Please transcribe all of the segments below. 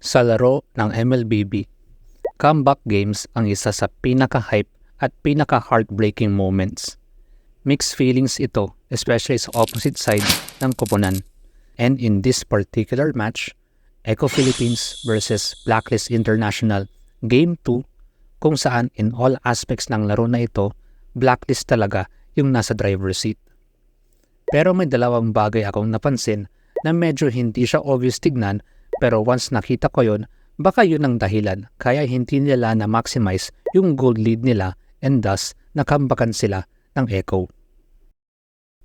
Sa laro ng MLBB, comeback games ang isa sa pinaka-hype at pinaka-heartbreaking moments. Mixed feelings ito, especially sa opposite side ng koponan. And in this particular match, Echo Philippines versus Blacklist International Game 2, kung saan in all aspects ng laro na ito, Blacklist talaga yung nasa driver's seat. Pero may dalawang bagay akong napansin na medyo hindi siya obvious tignan, pero once nakita ko yun, baka yun ang dahilan kaya hindi nila na-maximize yung gold lead nila and thus nakambakan sila ng Echo.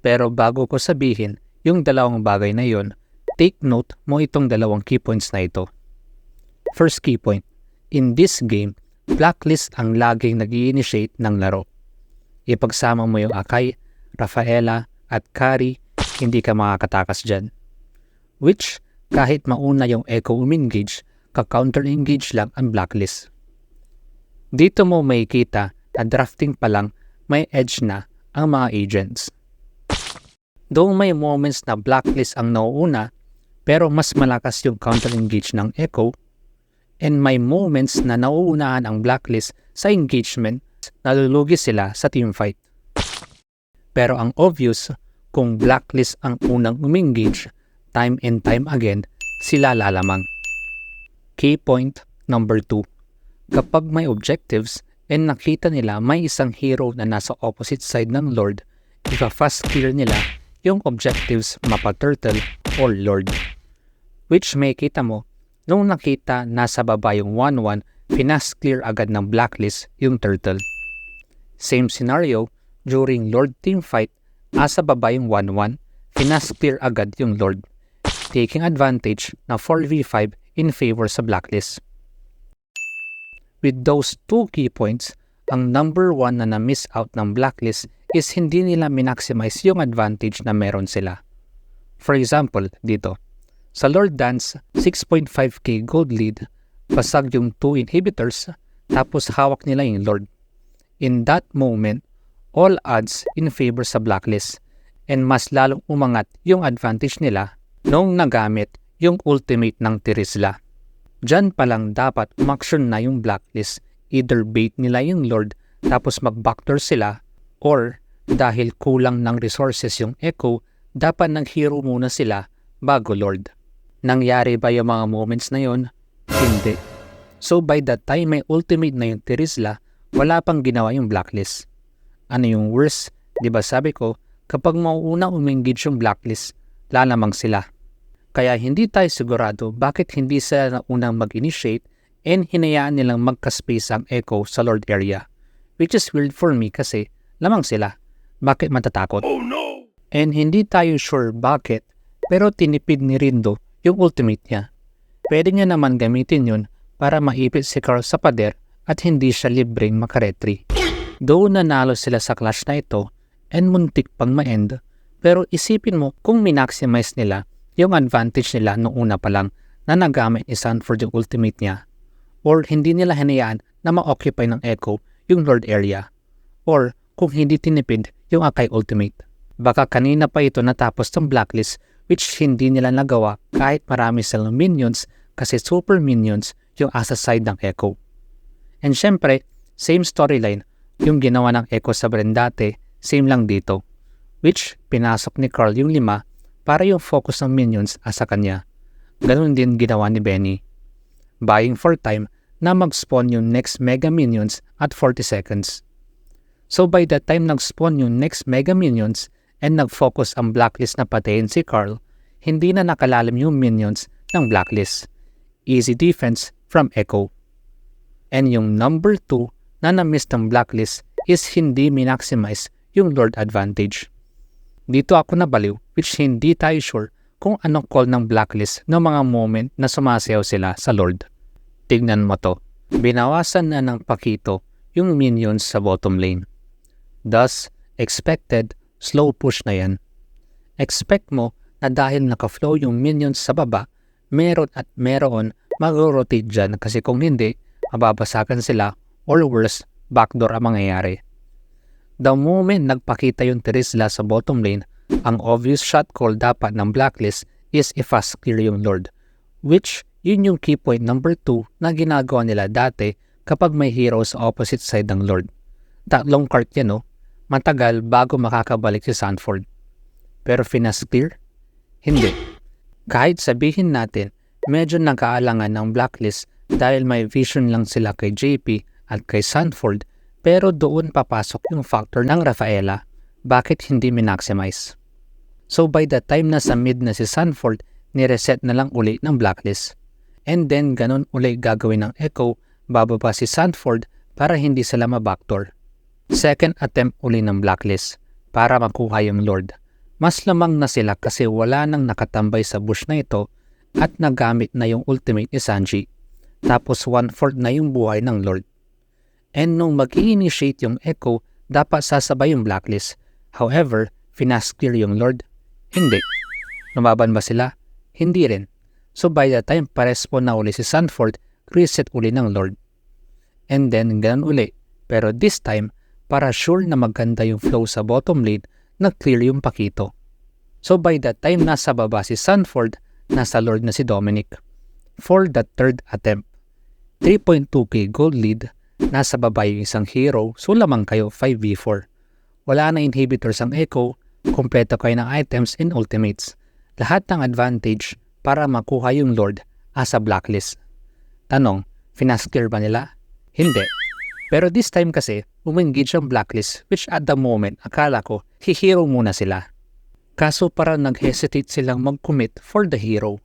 Pero bago ko sabihin yung dalawang bagay na yun, take note mo itong dalawang key points na ito. First key point, in this game, Blacklist ang laging nag-i-initiate ng laro. Ipagsama mo yung Akai, Rafaela at Kari, hindi ka makakatakas dyan. Which, kahit mauna yung Echo umengage, ka-counter-engage lang ang Blacklist. Dito mo makikita na drafting pa lang may edge na ang mga agents. Though may moments na Blacklist ang nauuna, pero mas malakas yung counter-engage ng Echo, and may moments na nauunahan ang Blacklist sa engagement, nalulugi sila sa teamfight. Pero ang obvious, kung Blacklist ang unang umengage, time and time again, sila lalamang. Key point number 2. Kapag may objectives and nakita nila may isang hero na nasa opposite side ng Lord, ipa-fast clear nila yung objectives mapa Turtle or Lord. Which may kita mo, nung nakita nasa baba yung 1-1, finast clear agad ng Blacklist yung Turtle. Same scenario, during Lord team fight, asa baba yung 1-1, finast clear agad yung Lord, taking advantage na 4v5 in favor sa Blacklist. With those two key points, ang number 1 na na-miss out ng Blacklist is hindi nila minaximize yung advantage na meron sila. For example, dito, sa Lord Dance, 6.5k gold lead, basag yung 2 inhibitors, tapos hawak nila yung Lord. In that moment, all odds in favor sa Blacklist, and mas lalong umangat yung advantage nila nung nagamit yung ultimate ng Terizla. Diyan pa lang dapat umaksyon na yung Blacklist, either bait nila yung Lord tapos mag-backdoor sila, or dahil kulang ng resources yung Echo, dapat nag-hero muna sila bago Lord. Nangyari ba yung mga moments na yon? Hindi. So by the time may ultimate na yung Terizla, wala pang ginawa yung Blacklist. Ano yung worst? Diba sabi ko, kapag mauuna umengage yung Blacklist, lalamang sila. Kaya hindi tayo sigurado bakit hindi sila na unang mag-initiate and hinayaan nilang magka-space ang Echo sa Lord area. Which is weird for me kasi lamang sila. Bakit matatakot? Oh no! And hindi tayo sure bakit, pero tinipid ni Rindo yung ultimate niya. Pwede niya naman gamitin yun para maipit si Carl sa pader at hindi siya libreng makaretry. Though nanalo sila sa clash na ito and muntik pang ma-end, pero isipin mo kung minaximize nila yung advantage nila noong una pa lang na nagamit ni Sanford yung ultimate niya, or hindi nila hinayaan na ma-occupy ng Echo yung Lord area, or kung hindi tinipid yung Akai ultimate. Baka kanina pa ito natapos ng Blacklist, which hindi nila nagawa kahit marami silang minions kasi super minions yung asa side ng Echo. And syempre, same storyline, yung ginawa ng Echo sa Brendate, same lang dito, which pinasok ni Carl yung 5 para yung focus ng minions asa kanya. Ganun din ginawa ni Benny, buying for time na mag-spawn yung next mega minions at 40 seconds. So by the time nag-spawn yung next mega minions and nag-focus ang Blacklist na patayin si Carl, hindi na nakalalim yung minions ng Blacklist. Easy defense from Echo. And yung number 2 na na-miss ng Blacklist is hindi minaximize yung Lord advantage. Dito ako nabaliw, which hindi tayo sure kung anong call ng Blacklist ng mga moment na sumasayaw sila sa Lord. Tignan mo to, binawasan na ng pakito yung minions sa bottom lane. Thus, expected, slow push na yan. Expect mo na dahil naka-flow yung minions sa baba, meron at meron mag-rotate dyan kasi kung hindi, mababasakan sila or worse, backdoor ang mangyayari. The moment nagpakita yung Terizla sa bottom lane, ang obvious shot call dapat ng Blacklist is i-fast clear yung Lord, which Yun yung key point number 2 na ginagawa nila dati kapag may hero sa opposite side ng Lord. Tatlong card yan, no? Matagal bago makakabalik si Sanford. Pero finesse clear? Hindi. Kahit sabihin natin, medyo nag-aalangan ng blacklist dahil may vision lang sila kay JP at kay Sanford, pero doon papasok yung factor ng Rafaela. Bakit hindi minaximize? So by the time na sa mid na si Sanford, nireset na lang uli ng blacklist. And then ganun uli gagawin ng Echo, bababa si Sanford para hindi sila ma-backdoor. Second attempt uli ng blacklist para makuha yung Lord. Mas lamang na sila kasi wala nang nakatambay sa bush na ito at nagamit na yung ultimate ni Sanji. Tapos 1/4 na yung buhay ng Lord. And nung mag-i-initiate yung Echo, dapat sasabay yung blacklist. However, finesse clear yung Lord? Hindi. Lumaban ba sila? Hindi rin. So by the time pa-respawn na uli si Sanford, reset uli ng Lord. And then ganun uli. Pero this time, para sure na maganda yung flow sa bottom lane, nag-clear yung Pakito. So by the time nasa baba si Sanford, nasa Lord na si Dominic. For the third attempt, 3.2k gold lead, nasa baba yung isang hero, so lamang kayo 5v4. Wala na inhibitors ang Echo, kompleto kayo ng items and ultimates. Lahat ng advantage para makuha yung Lord as a blacklist. Tanong, finesse clear ba nila? Hindi. Pero this time kasi, umengage ang blacklist which at the moment, akala ko, hihero muna sila. Kaso parang nag-hesitate silang mag-commit for the hero.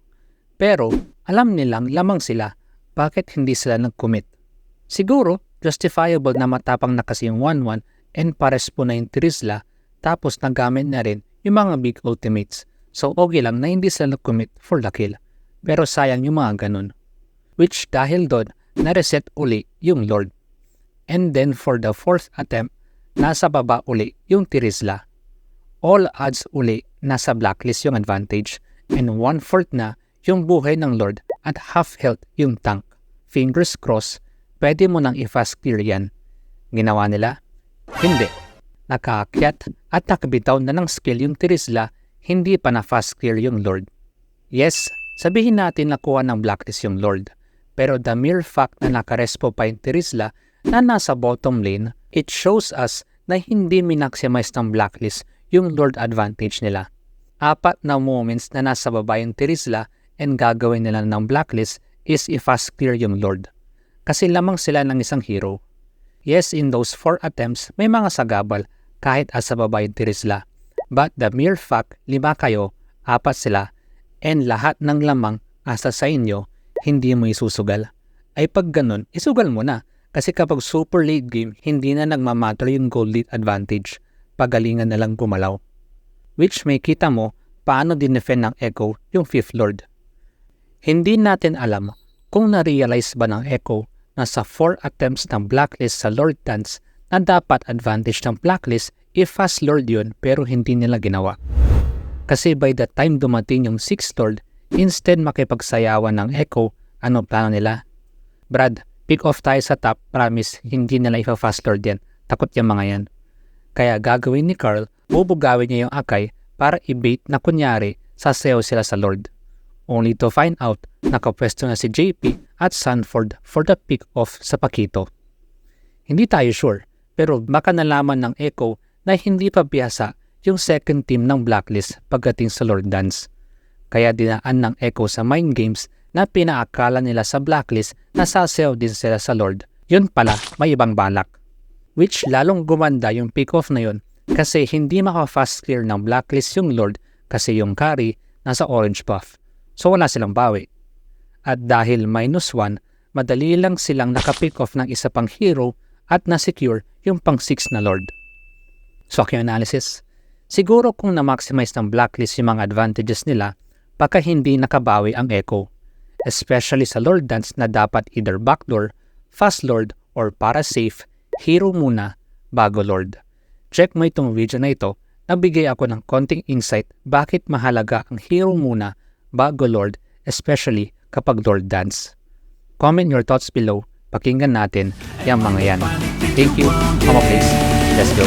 Pero, alam nilang lamang sila, bakit hindi sila nag-commit? Siguro, justifiable na matapang na kasi yung 1-1 and pares po na yung Trisla, tapos nagamit na rin yung mga big ultimates. So okay lang na hindi sila nag-commit for the kill. Pero sayang yung mga ganun. Which dahil doon, na-reset uli yung Lord. And then for the fourth attempt, nasa baba uli yung Trisla. All odds uli nasa blacklist yung advantage and 1/4 na yung buhay ng Lord at half health yung tank. Fingers crossed, pwede mo nang i-fast clear yan. Ginawa nila? Hindi. Nakaakyat at nakabitaw na ng skill yung Trisla, hindi pa na fast clear yung Lord. Yes, sabihin natin nakuha ng blacklist yung Lord. Pero the mere fact na nakarespo pa yung Trisla na nasa bottom lane, it shows us na hindi minaximize ng blacklist yung Lord advantage nila. 4 na moments na nasa baba yung Trisla and gagawin nila ng blacklist is i-fast clear yung Lord. Kasi lamang sila ng isang hero. Yes, in those 4 attempts, may mga sagabal kahit asa baba yung Trisla. But the mere fact, 5 kayo, 4 sila, and lahat ng lamang asa sa inyo, hindi mo isusugal. Ay pag ganun, isugal mo na. Kasi kapag super late game, hindi na nagmamatter yung gold lead advantage. Pagalingan na lang gumalaw. Which may kita mo paano dinefend ng Echo yung 5th Lord. Hindi natin alam kung na-realize ba ng Echo na sa 4 attempts ng blacklist sa Lord Dance na dapat advantage ng blacklist if fast Lord yun pero hindi nila ginawa. Kasi by the time dumating yung 6th Lord, instead makipagsayawan ng Echo, ano plano nila? Brad, pick off tayo sa top, promise, hindi nila ipa-fast Lord yan. Takot yung mga yan. Kaya gagawin ni Carl, bubugawin niya yung Akai para i-bait na kunyari sasayaw sila sa Lord. Only to find out, nakapwesto na si JP at Sanford for the pick off sa Pakito. Hindi tayo sure, pero baka nalaman ng Echo na hindi pa biyasa yung second team ng blacklist pagdating sa Lord Dance. Kaya dinaan ng Echo sa mind games na pinaakala nila sa blacklist na sasayaw din sila sa Lord. Yun pala, may ibang balak. Which lalong gumanda yung pick-off na yun kasi hindi maka-fast clear ng blacklist yung Lord kasi yung carry nasa orange buff. So wala silang bawi. At dahil -1, madali lang silang naka-pick off ng isa pang hero at na-secure yung pang-6 na Lord. So aking analysis, siguro kung na-maximize ng blacklist yung mga advantages nila, baka hindi nakabawi ang Echo. Especially sa Lord Dance na dapat either backdoor, fast Lord, or para safe, hero muna, bago Lord. Check mo itong video na ito, nabigay ako ng konting insight bakit mahalaga ang hero muna, bago Lord, especially kapag Lord Dance. Comment your thoughts below, pakinggan natin yung mga yan. Thank you, Mama Place. Let's go.